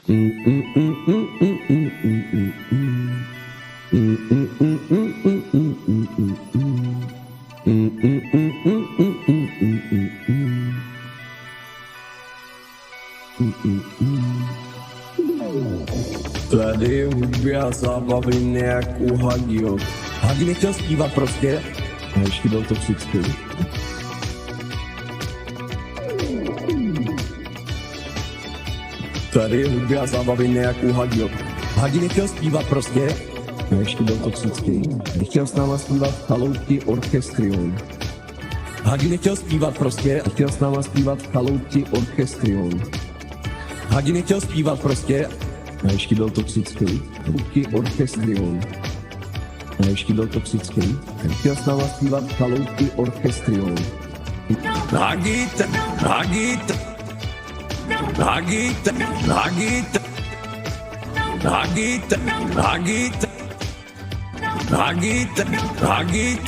Tady hudby a zábavy nějakou Hagio. Hagi nechtěl zpívat prostě. A ještě byl toxický. Tady hudby a zábavy nějakou Hagio. Hagi nechtěl zpívat prostě. A ještě byl toxický. Nechtěl s náma zpívat Chaloutky Orchestrion. Hagi nechtěl zpívat prostě. Nechtěl s náma zpívat Chaloutky Orchestrion. Hagi nechtěl zpívat prostě. A ještě byl toxický. Chaloutky Orchestrion. A ještě byl toxický. Nechtěl s náma zpívat Chaloutky Orchestrion. Hagit, Hagit, Hagit, Hagit, Hagit, Hagit, Hagit, Hagit.